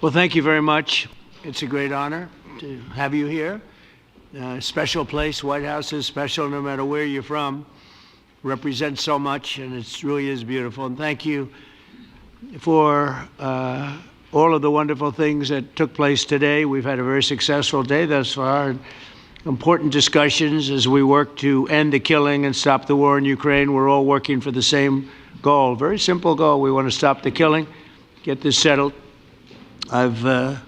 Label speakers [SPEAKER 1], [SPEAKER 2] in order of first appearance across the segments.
[SPEAKER 1] Well, thank you very much. It's a great honor to have you here. Special place. White House is special no matter where you're from. Represents so much, and it really is beautiful. And thank you for all of the wonderful things that took place today. We've had a very successful day thus far, and important discussions as we work to end the killing and stop the war in Ukraine. We're all working for the same goal, very simple goal. We want to stop the killing, get this settled. I've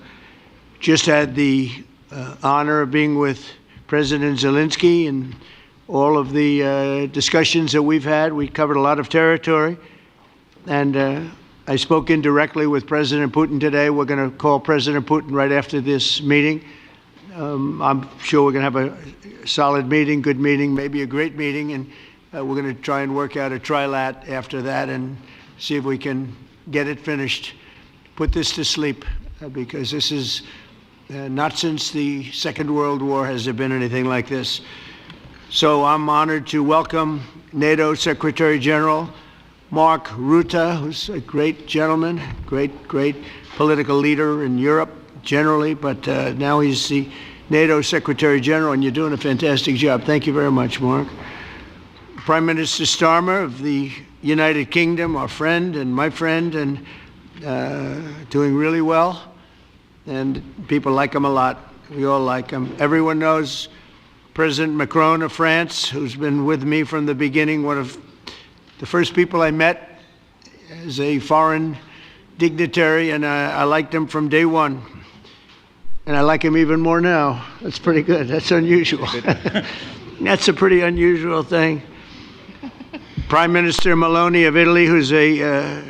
[SPEAKER 1] just had the honor of being with President Zelensky and all of the discussions that we've had. We covered a lot of territory, and I spoke indirectly with President Putin today. We're going to call President Putin right after this meeting. I'm sure we're going to have a solid meeting, good meeting, maybe a great meeting, and we're going to try and work out a trilat after that and see if we can get it finished, put this to sleep, because this is not since the Second World War has there been anything like this. So I'm honored to welcome NATO Secretary General Mark Rutte, who's a great gentleman, great political leader in Europe generally, but now he's the NATO Secretary General, and you're doing a fantastic job. Thank you very much, Mark. Prime Minister Starmer of the United Kingdom, our friend and my friend, and doing really well, and people like him a lot. We all like him. Everyone knows President Macron of France, who's been with me from the beginning, one of the first people I met as a foreign dignitary, and I liked him from day one. And I like him even more now. That's pretty good. That's unusual. That's a pretty unusual thing. Prime Minister Meloni of Italy, who's a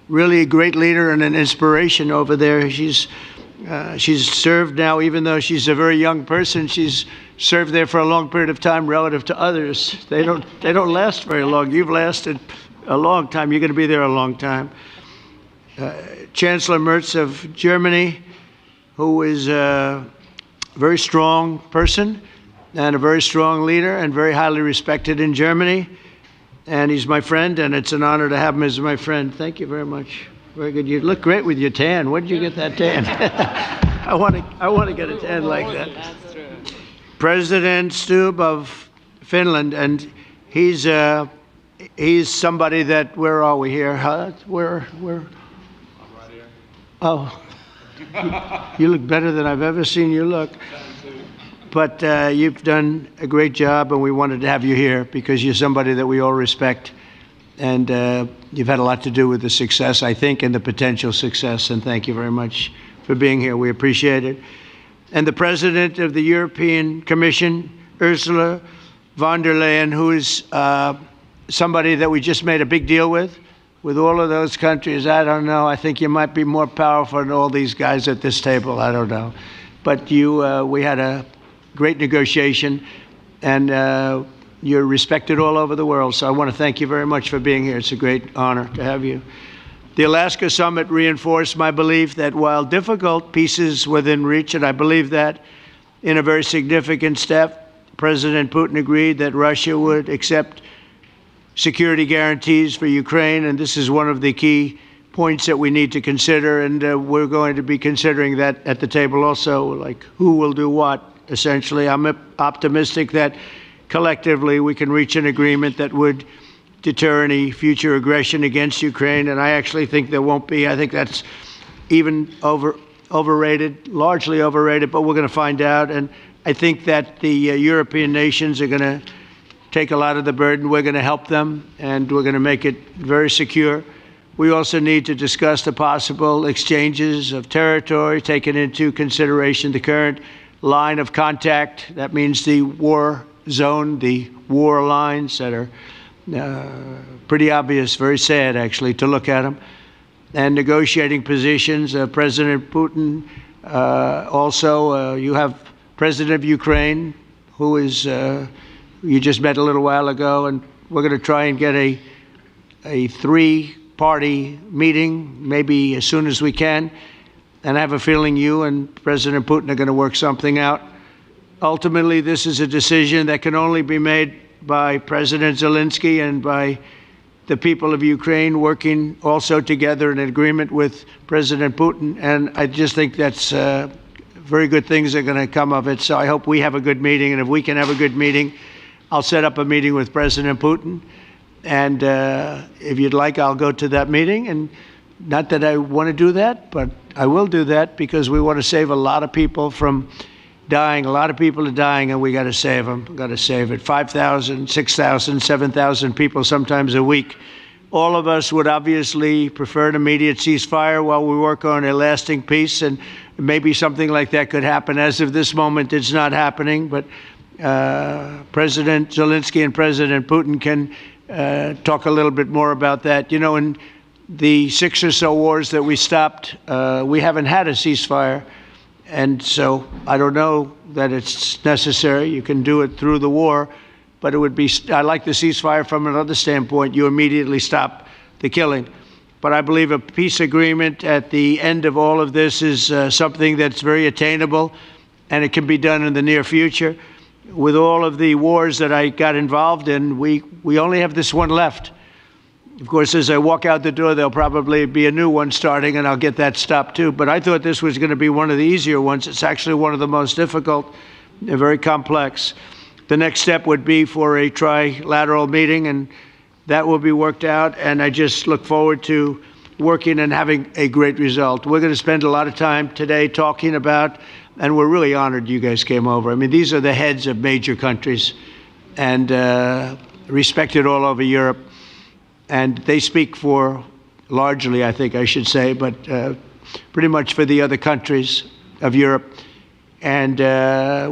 [SPEAKER 1] really a great leader and an inspiration over there. She's served now, even though she's a very young person, she's served there for a long period of time relative to others. They don't last very long. You've lasted a long time. You're going to be there a long time. Chancellor Merz of Germany, who is a very strong person and a very strong leader and very highly respected in Germany. And he's my friend, and it's an honor to have him as my friend. Thank you very much. Very good. You look great with your tan. Where did you get that tan? I want to get a tan like that. That's true. President Stubb of Finland, and he's somebody that, where are we here? Where? I'm right here. Oh. You look better than I've ever seen you look. But you've done a great job, and we wanted to have you here because you're somebody that we all respect. And you've had a lot to do with the success, I think, and the potential success. And thank you very much for being here. We appreciate it. And the President of the European Commission, Ursula von der Leyen, who is somebody that we just made a big deal with all of those countries. I don't know. I think you might be more powerful than all these guys at this table. I don't know. But we had a great negotiation, and you're respected all over the world. So I want to thank you very much for being here. It's a great honor to have you. The Alaska Summit reinforced my belief that while difficult, peace is within reach, and I believe that in a very significant step, President Putin agreed that Russia would accept security guarantees for Ukraine, and this is one of the key points that we need to consider, and we're going to be considering that at the table also, like who will do what, essentially. I'm optimistic that collectively we can reach an agreement that would deter any future aggression against Ukraine, and I actually think there won't be. I think that's even overrated, largely overrated, but we're going to find out, and I think that the European nations are going to take a lot of the burden. We're going to help them, and we're going to make it very secure. We also need to discuss the possible exchanges of territory, taking into consideration the current line of contact. That means the war zone, the war lines that are pretty obvious, very sad, actually, to look at them. And negotiating positions. President Putin, also, you have President of Ukraine, who is you just met a little while ago, and we're going to try and get a three-party meeting, maybe as soon as we can. And I have a feeling you and President Putin are going to work something out. Ultimately, this is a decision that can only be made by President Zelensky and by the people of Ukraine working also together in agreement with President Putin. And I just think that's very good things are going to come of it. So I hope we have a good meeting. And if we can have a good meeting, I'll set up a meeting with President Putin. And if you'd like, I'll go to that meeting. And not that I want to do that, but I will do that because we want to save a lot of people from dying. A lot of people are dying, and we got to save them. Got to save it. 5,000, 6,000, 7,000 people sometimes a week. All of us would obviously prefer an immediate ceasefire while we work on a lasting peace, and maybe something like that could happen. As of this moment, it's not happening, but President Zelensky and President Putin can talk a little bit more about that. You know, in the 6 or so wars that we stopped, we haven't had a ceasefire. And so I don't know that it's necessary. You can do it through the war, but it would be, I like the ceasefire from another standpoint. You immediately stop the killing. But I believe a peace agreement at the end of all of this is something that's very attainable, and it can be done in the near future. With all of the wars that I got involved in, we only have this one left. Of course, as I walk out the door, there'll probably be a new one starting, and I'll get that stopped too. But I thought this was going to be one of the easier ones. It's actually one of the most difficult and very complex. The next step would be for a trilateral meeting, and that will be worked out. And I just look forward to working and having a great result. We're going to spend a lot of time today talking about, and we're really honored you guys came over. I mean, these are the heads of major countries and respected all over Europe. And they speak for, largely, I think I should say, but pretty much for the other countries of Europe. And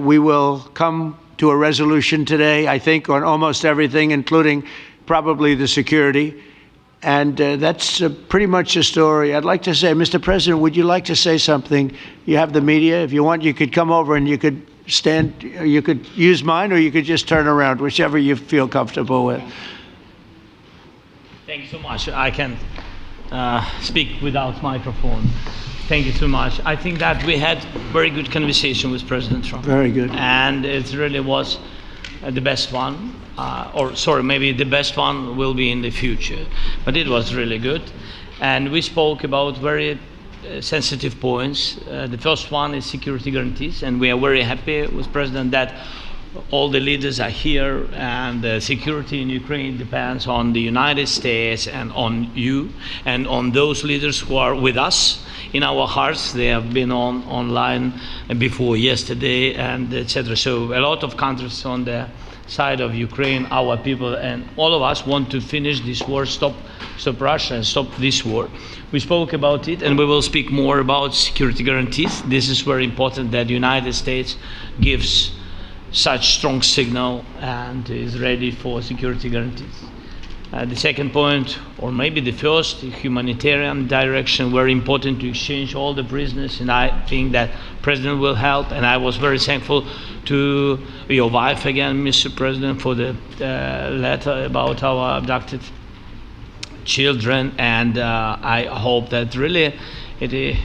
[SPEAKER 1] we will come to a resolution today, I think, on almost everything, including probably the security. And that's pretty much the story. I'd like to say, Mr. President, would you like to say something? You have the media. If you want, you could come over and you could stand, you could use mine, or you could just turn around, whichever you feel comfortable with.
[SPEAKER 2] Thank you so much. I can speak without microphone. Thank you so much. I think that we had very good conversation with President Trump.
[SPEAKER 1] Very good.
[SPEAKER 2] And it really was the best one. Maybe the best one will be in the future. But it was really good. And we spoke about very sensitive points. The first one is security guarantees. And we are very happy with President that all the leaders are here, and the security in Ukraine depends on the United States and on you and on those leaders who are with us in our hearts. They have been online before yesterday, and etc. So a lot of countries on the side of Ukraine, our people, and all of us want to finish this war, stop Russia and stop this war. We spoke about it, and we will speak more about security guarantees. This is very important that the United States gives such strong signal and is ready for security guarantees. The second point, or maybe the first, humanitarian direction, very important to exchange all the prisoners, and I think that President will help. And I was very thankful to your wife again, Mr. President, for the letter about our abducted children, and I hope that really it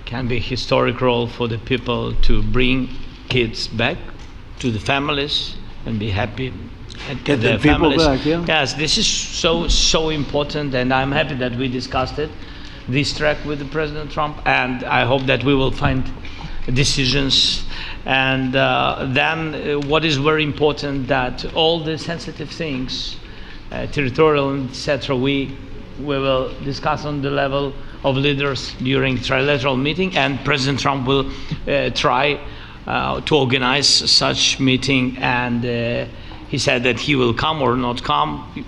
[SPEAKER 2] can be a historic role for the people to bring kids back to the families and be happy at
[SPEAKER 1] Get
[SPEAKER 2] the
[SPEAKER 1] people
[SPEAKER 2] families.
[SPEAKER 1] back, yeah.
[SPEAKER 2] Yes, this is so important, and I'm happy that we discussed it, this track with the President Trump, and I hope that we will find decisions. And then what is very important, that all the sensitive things, territorial, etc., we will discuss on the level of leaders during trilateral meeting, and President Trump will try to organize such meeting, and he said that he will come or not come.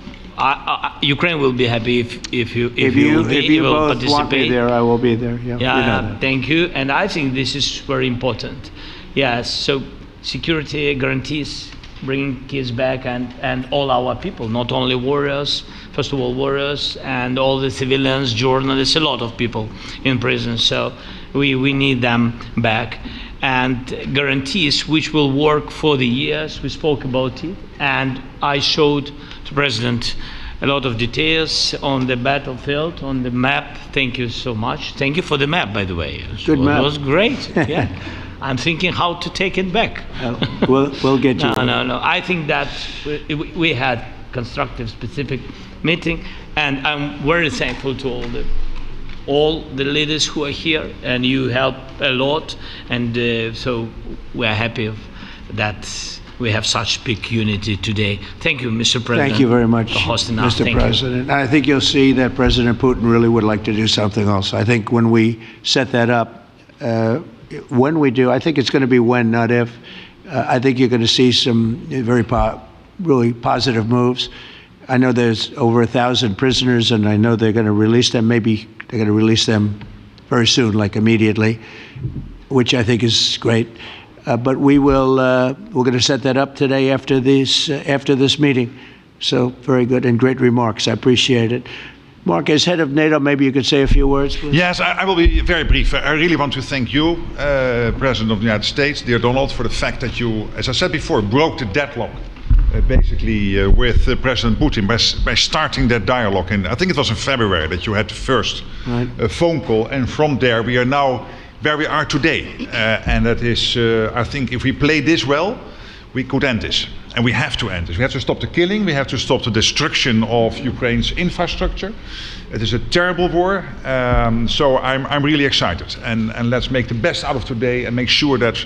[SPEAKER 2] Ukraine will be happy if you will
[SPEAKER 1] both
[SPEAKER 2] participate.
[SPEAKER 1] Want me there, I will be there. Yeah,
[SPEAKER 2] Yeah,
[SPEAKER 1] you know that.
[SPEAKER 2] thank you. And I think this is very important. Yes, so security guarantees, bringing kids back, and all our people, not only warriors, first of all warriors, and all the civilians, journalists, a lot of people in prison. So we need them back. And guarantees which will work for the years. We spoke about it, and I showed the President a lot of details on the battlefield, on the map. Thank you so much. Thank you for the map, by the way.
[SPEAKER 1] Good map.
[SPEAKER 2] It was great. Yeah. I'm thinking how to take it back.
[SPEAKER 1] We'll get you.
[SPEAKER 2] No. I think that we had constructive, specific meeting. And I'm very thankful to all the leaders who are here, and you help a lot. And so we are happy that we have such big unity today. Thank you, Mr. President.
[SPEAKER 1] Thank you very much,
[SPEAKER 2] for hosting us.
[SPEAKER 1] Mr.
[SPEAKER 2] Thank
[SPEAKER 1] President. And I think you'll see that President Putin really would like to do something else. I think when we set that up, when we do, I think it's going to be when, not if. I think you're going to see some very really positive moves. I know there's over 1,000 prisoners, and I know they're going to release them. Maybe they're going to release them very soon, like immediately, which I think is great. But we're going to set that up today after this meeting. So very good and great remarks. I appreciate it. Mark, as head of NATO, maybe you could say a few words, please.
[SPEAKER 3] Yes, I will be very brief. I really want to thank you, President of the United States, dear Donald, for the fact that you, as I said before, broke the deadlock basically with President Putin by starting that dialogue. And I think it was in February that you had the first phone call, and from there we are now where we are today. And that is, I think if we play this well, we could end this. And we have to end this. We have to stop the killing. We have to stop the destruction of Ukraine's infrastructure. It is a terrible war. So I'm really excited. And let's make the best out of today and make sure that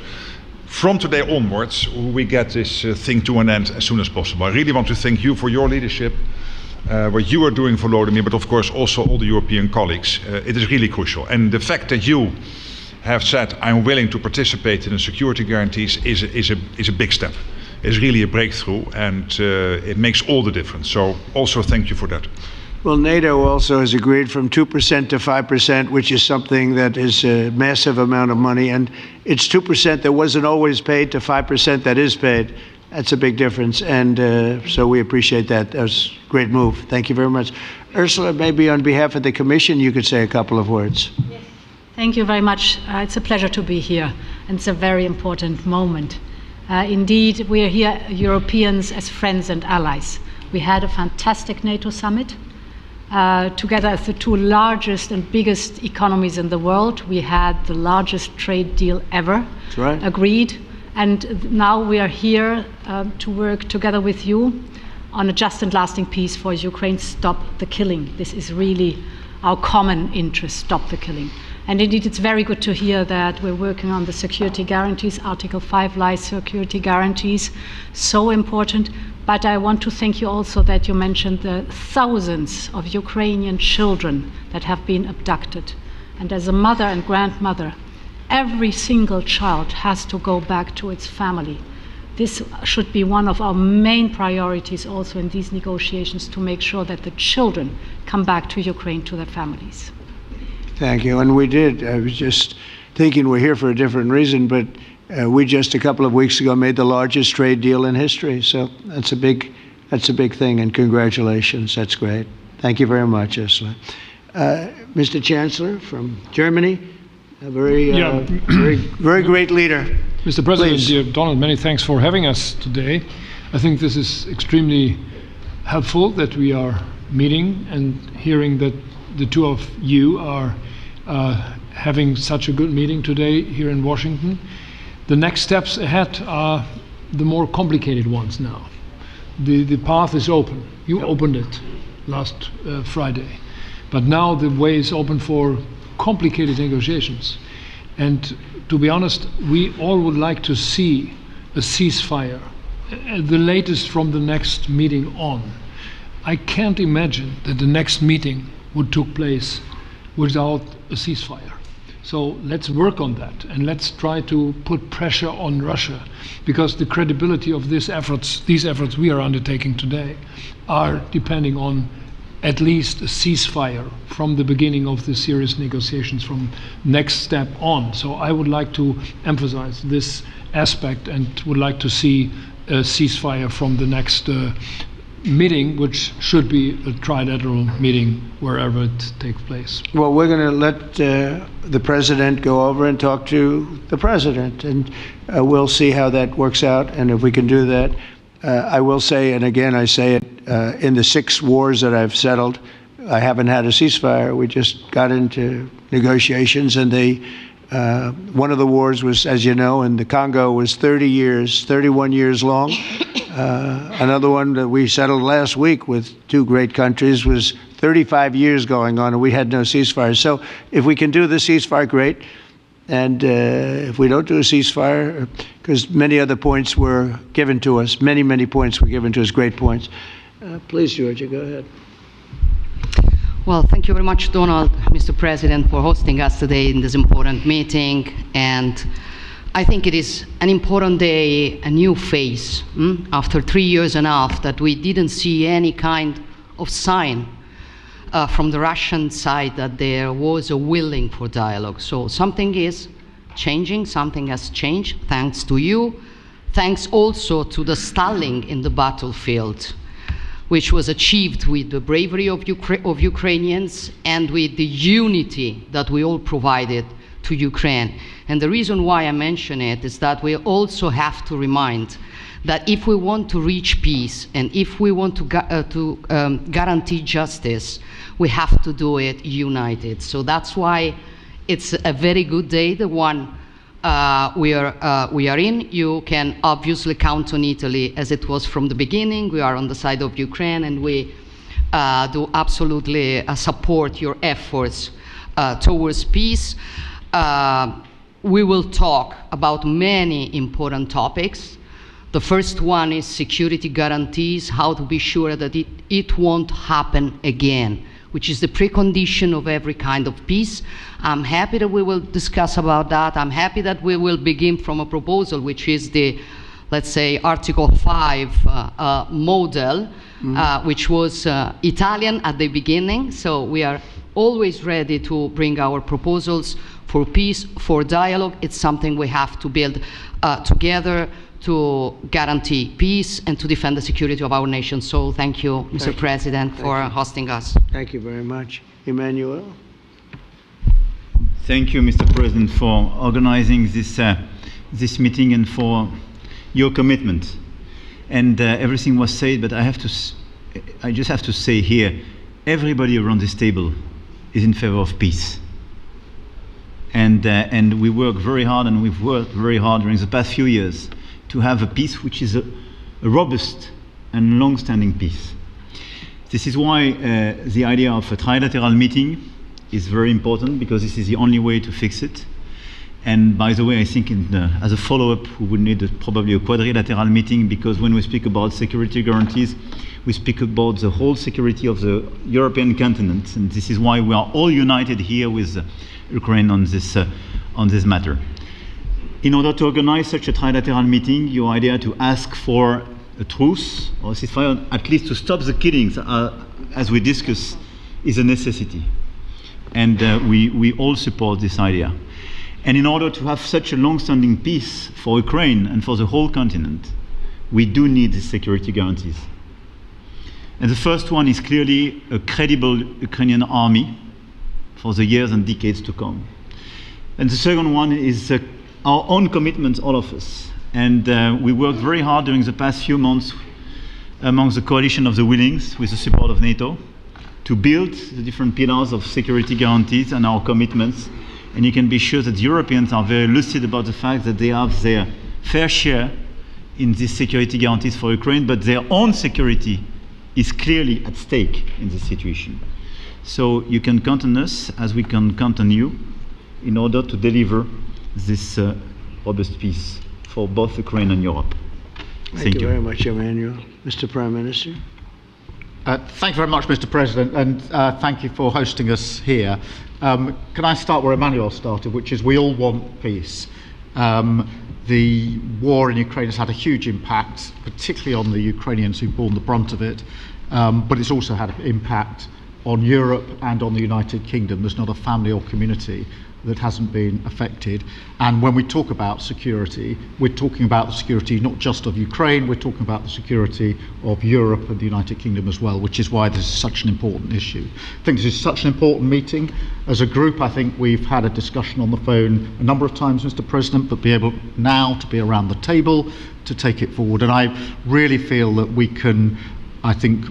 [SPEAKER 3] from today onwards, we get this thing to an end as soon as possible. I really want to thank you for your leadership, what you are doing for Volodymyr, but of course also all the European colleagues. It is really crucial. And the fact that you have said, I'm willing to participate in the security guarantees is a big step. It's really a breakthrough, and it makes all the difference. So also thank you for that.
[SPEAKER 1] Well, NATO also has agreed from 2% to 5%, which is something that is a massive amount of money. And it's 2% that wasn't always paid to 5% that is paid. That's a big difference. And so we appreciate that. That was a great move. Thank you very much. Ursula, maybe on behalf of the Commission, you could say a couple of words.
[SPEAKER 4] Yes. Thank you very much. It's a pleasure to be here. And it's a very important moment. Indeed, we are here, Europeans, as friends and allies. We had a fantastic NATO summit. Together as the two largest and biggest economies in the world, we had the largest trade deal ever agreed. And now we are here to work together with you on a just and lasting peace for Ukraine. Stop the killing. This is really our common interest, stop the killing. And indeed, it's very good to hear that we're working on the security guarantees, Article 5 lies security guarantees, so important. But I want to thank you also that you mentioned the thousands of Ukrainian children that have been abducted. And as a mother and grandmother, every single child has to go back to its family. This should be one of our main priorities also in these negotiations, to make sure that the children come back to Ukraine, to their families.
[SPEAKER 1] Thank you. And we did. I was just thinking we're here for a different reason, but we just a couple of weeks ago made the largest trade deal in history. So that's a big thing, and congratulations. That's great. Thank you very much, Ursula. Mr. Chancellor from Germany, a very great leader.
[SPEAKER 5] Mr. President,
[SPEAKER 1] Please.
[SPEAKER 5] dear Donald, many thanks for having us today. I think this is extremely helpful that we are meeting and hearing that the two of you are having such a good meeting today here in Washington. The next steps ahead are the more complicated ones now. The path is open. You opened it last Friday. But now the way is open for complicated negotiations. And to be honest, we all would like to see a ceasefire, the latest from the next meeting on. I can't imagine that the next meeting would take place without a ceasefire. So let's work on that, and let's try to put pressure on Russia, because the credibility of these efforts we are undertaking today are depending on at least a ceasefire from the beginning of the serious negotiations from next step on. So I would like to emphasize this aspect and would like to see a ceasefire from the next meeting, which should be a trilateral meeting wherever it takes place.
[SPEAKER 1] Well, we're going to let the president go over and talk to the president, and we'll see how that works out, and if we can do that. I will say, and again I say it, in the 6 wars that I've settled, I haven't had a ceasefire. We just got into negotiations, and one of the wars was, as you know, in the Congo was 31 years long. Another one that we settled last week with two great countries was 35 years going on, and we had no ceasefire. So if we can do the ceasefire, great. And if we don't do a ceasefire, because many other points were given to us, many points were given to us, great points. Please, Georgia, go ahead.
[SPEAKER 6] Well, thank you very much, Donald, Mr. President, for hosting us today in this important meeting. And I think it is an important day, a new phase, after 3 years and a half that we didn't see any kind of sign from the Russian side that there was a willing for dialogue. So something is changing, something has changed, thanks to you. Thanks also to the stalling in the battlefield, which was achieved with the bravery of Ukrainians and with the unity that we all provided to Ukraine. And the reason why I mention it is that we also have to remind that if we want to reach peace and if we want to guarantee justice, we have to do it united. So that's why it's a very good day, the one we are in. You can obviously count on Italy as it was from the beginning. We are on the side of Ukraine, and we do absolutely support your efforts towards peace. We will talk about many important topics. The first one is security guarantees, how to be sure that it won't happen again, which is the precondition of every kind of peace. I'm happy that we will discuss about that. I'm happy that we will begin from a proposal, which is the, let's say, Article 5 model, which was Italian at the beginning. So we are always ready to bring our proposals for peace, for dialogue. It's something we have to build together to guarantee peace and to defend the security of our nation. So thank you, Mr. President, for hosting us.
[SPEAKER 1] Thank you very much. Emmanuel?
[SPEAKER 7] Thank you, Mr. President, for organizing this meeting and for your commitment. And everything was said, but I just have to say here, everybody around this table is in favor of peace. And we work very hard, and we've worked very hard during the past few years to have a peace which is a robust and long-standing peace. This is why the idea of a trilateral meeting is very important, because this is the only way to fix it. And by the way, I think as a follow-up, we would need probably a quadrilateral meeting, because when we speak about security guarantees, we speak about the whole security of the European continent. And this is why we are all united here with Ukraine on this matter. In order to organize such a trilateral meeting, your idea to ask for a truce or a ceasefire, at least to stop the killings, as we discussed, is a necessity. And we all support this idea. And in order to have such a long-standing peace for Ukraine and for the whole continent, we do need these security guarantees. And the first one is clearly a credible Ukrainian army for the years and decades to come. And the second one is our own commitment, all of us. And we worked very hard during the past few months among the coalition of the willings, with the support of NATO, to build the different pillars of security guarantees and our commitments. And you can be sure that the Europeans are very lucid about the fact that they have their fair share in these security guarantees for Ukraine, but their own security is clearly at stake in this situation. So you can count on us, as we can count on you, in order to deliver this robust peace for both Ukraine and Europe.
[SPEAKER 1] Thank you very much, Emmanuel. Mr. Prime Minister?
[SPEAKER 8] Thank you very much, Mr. President, and thank you for hosting us here. Can I start where Emmanuel started, which is we all want peace. The war in Ukraine has had a huge impact, particularly on the Ukrainians who've borne the brunt of it, but it's also had an impact on Europe and on the United Kingdom. There's not a family or community that hasn't been affected. And when we talk about security, we're talking about the security not just of Ukraine, we're talking about the security of Europe and the United Kingdom as well, which is why this is such an important issue. I think this is such an important meeting. As a group, I think we've had a discussion on the phone a number of times, Mr. President, but be able now to be around the table to take it forward. And I really feel that we can, I think,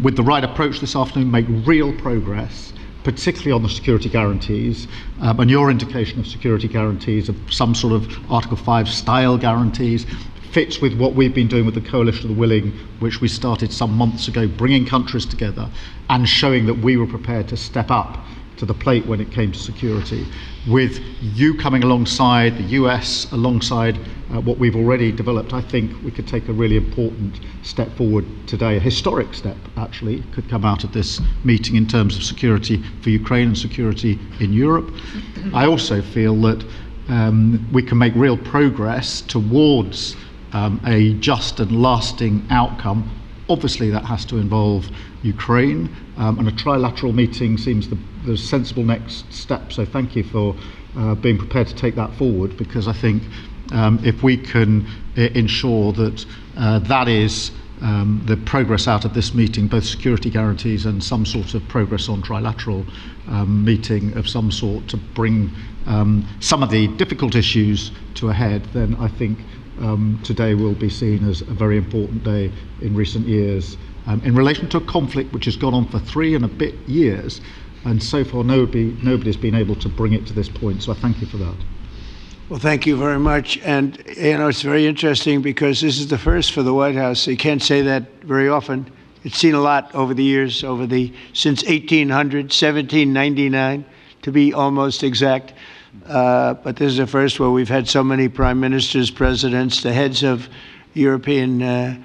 [SPEAKER 8] with the right approach this afternoon, make real progress, particularly on the security guarantees, and your indication of security guarantees, of some sort of Article 5 style guarantees, fits with what we've been doing with the Coalition of the Willing, which we started some months ago, bringing countries together and showing that we were prepared to step up to the plate when it came to security. With you coming alongside, the US alongside what we've already developed, I think we could take a really important step forward today. A historic step, actually, could come out of this meeting in terms of security for Ukraine and security in Europe. I also feel that we can make real progress towards a just and lasting outcome. Obviously, that has to involve Ukraine, and a trilateral meeting seems the sensible next step. So thank you for being prepared to take that forward, because I think if we can ensure that that is the progress out of this meeting, both security guarantees and some sort of progress on trilateral meeting of some sort to bring some of the difficult issues to a head, then I think today will be seen as a very important day in recent years in relation to a conflict which has gone on for 3 and a bit years, and so far nobody's been able to bring it to this point. So I thank you for that.
[SPEAKER 1] Well, thank you very much. And, it's very interesting because this is the first for the White House. You can't say that very often. It's seen a lot over the years, since 1800, 1799, to be almost exact. But this is the first where we've had so many prime ministers, presidents, the heads of European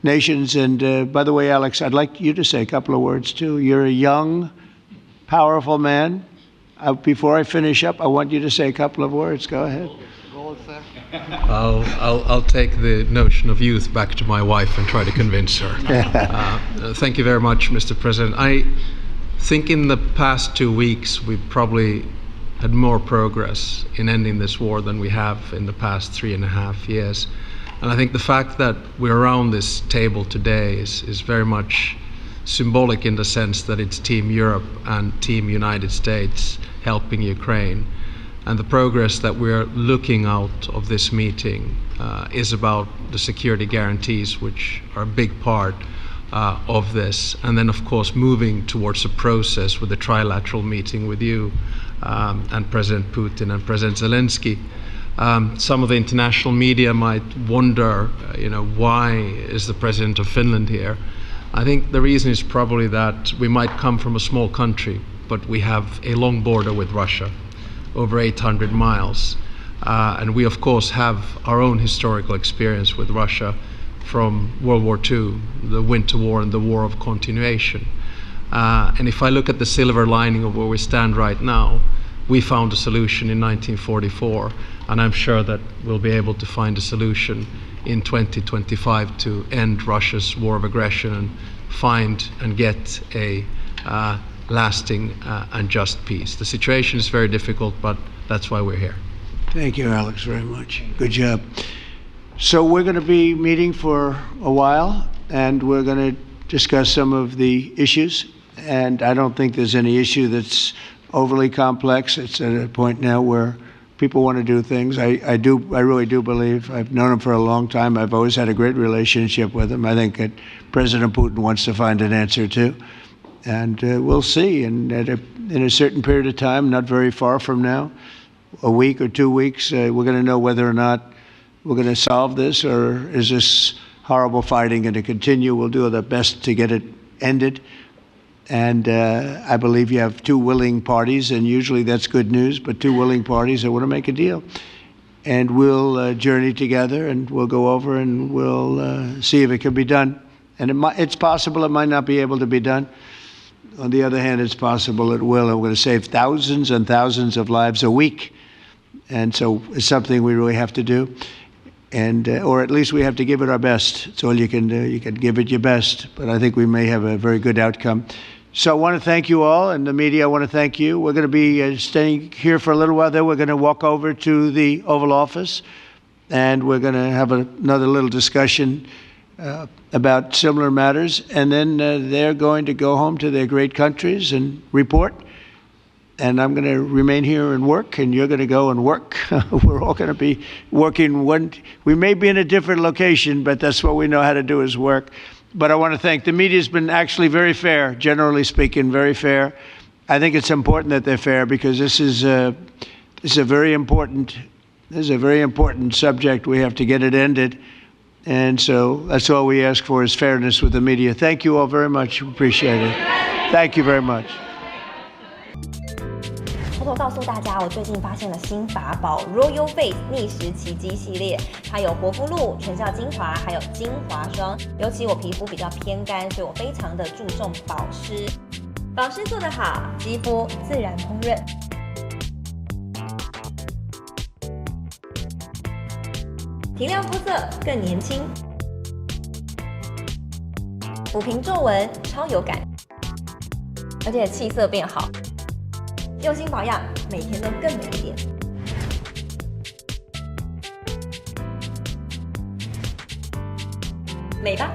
[SPEAKER 1] nations. And by the way, Alex, I'd like you to say a couple of words too. You're a young, powerful man. Before I finish up, I want you to say a couple of words. Go ahead.
[SPEAKER 9] I'll take the notion of youth back to my wife and try to convince her. Thank you very much, Mr. President. I think in the past 2 weeks, we've probably had more progress in ending this war than we have in the past 3.5 years. And I think the fact that we're around this table today is very much symbolic in the sense that it's Team Europe and Team United States helping Ukraine. And the progress that we're looking out of this meeting is about the security guarantees, which are a big part of this. And then, of course, moving towards a process with a trilateral meeting with you and President Putin and President Zelensky. Some of the international media might wonder, why is the President of Finland here? I think the reason is probably that we might come from a small country, but we have a long border with Russia, over 800 miles. And we, of course, have our own historical experience with Russia from World War II, the Winter War and the War of Continuation. And if I look at the silver lining of where we stand right now, we found a solution in 1944, and I'm sure that we'll be able to find a solution in 2025 to end Russia's war of aggression and find and get a lasting and just peace. The situation is very difficult, but that's why we're here.
[SPEAKER 1] Thank you, Alex, very much. Good job. So we're going to be meeting for a while, and we're going to discuss some of the issues. And I don't think there's any issue that's overly complex. It's at a point now where people want to do things. I really do believe. I've known him for a long time. I've always had a great relationship with him. I think that President Putin wants to find an answer too. And we'll see. And in a certain period of time, not very far from now, a week or 2 weeks, we're going to know whether or not we're going to solve this, or is this horrible fighting going to continue. We'll do our best to get it ended. And I believe you have 2 willing parties, and usually that's good news, but 2 willing parties that want to make a deal. And we'll journey together, and we'll go over and we'll see if it can be done. And it's possible it might not be able to be done. On the other hand, it's possible it will. And we're going to save thousands and thousands of lives a week. And so it's something we really have to do. And or at least we have to give it our best. It's all you can do. You can give it your best. But I think we may have a very good outcome. So I want to thank you all, and the media, I want to thank you. We're going to be staying here for a little while. Then we're going to walk over to the Oval Office, and we're going to have another little discussion about similar matters. And then they're going to go home to their great countries and report. And I'm going to remain here and work, and you're going to go and work. We're all going to be working. We may be in a different location, but that's what we know how to do, is work. But I want to thank the media. Has been actually very fair, generally speaking, very fair. I think it's important that they're fair, because this is a very important subject. We have to get it ended. And so that's all we ask for is fairness with the media. Thank you all very much. Appreciate it. Thank you very much.
[SPEAKER 10] 偷偷告诉大家，我最近发现了新法宝 Royal Face 逆时奇迹系列，它有活肤露、全效精华，还有精华霜。尤其我皮肤比较偏干，所以我非常的注重保湿。保湿做得好，肌肤自然烹饪。提亮肤色更年轻，抚平皱纹超有感，而且气色变好。用心保养，每天都更美一点。美吧。